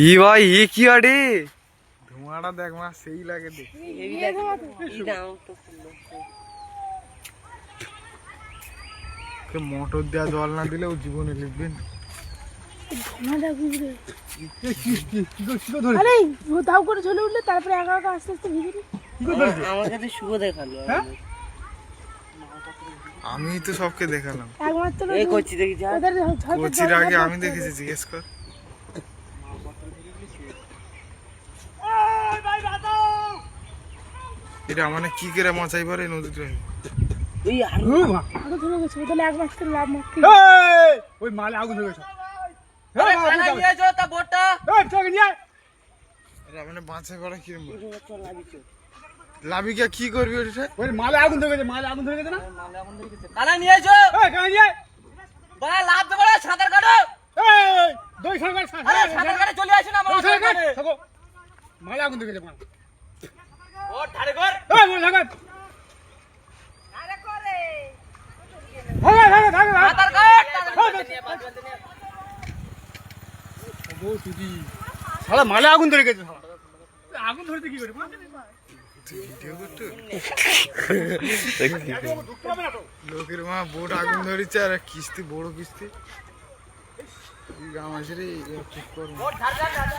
ই ভাই এ কি আরে ধোঁয়াটা দেখ মা সেই লাগে দেখ মোটর দেওয়া জল না দিলে ও জীবনে লিখবেন। দাও করে চলে উঠলে তারপরে একা একা আস্তে আস্তে ভিজে আমার কাছে শুভ দেখালো। আমি তো সবকে দেখালাম, একমাত্র এই করছি দেখি যা কোচির আগে আমি দেখেছি, জিজ্ঞেস কর। এটা মানে কি করে মাচাই পারে নদীতে? ওই আরো ধরে গেছে তাহলে একমাত্র লাভ মারতে ওই মালে আগুন ধরে গেছে। তা বোটটা এটা মানে বাঁচাই পারে কিরম লাভিকা কি করবি ওটা? ওই মালে আগুন ধরে গেছে, মালে আগুন ধরে গেছে না? কানা নিয়ে এসো। এই কানে নিয়ে বড় লাভ দে, বড় সাঁতার কাটো। এই দুই সরকার আরে সাঁতার কাটে চলে আসো না আমার কাছে। থাকো, মালে আগুন ধরে গেছে মাল। ও ধারে কর। এই বল থাকো, আরে করে থাকো সাঁতার কাট। ও সুজি শালা মালে আগুন ধরে গেছে। শালা আগুন ধরতে কি করে? ভিডিও করতে লোকের মা বোট আগুন ধরেছে আর কিস্তি বড় কিস্তি গামাসের ও ধারে ধারে।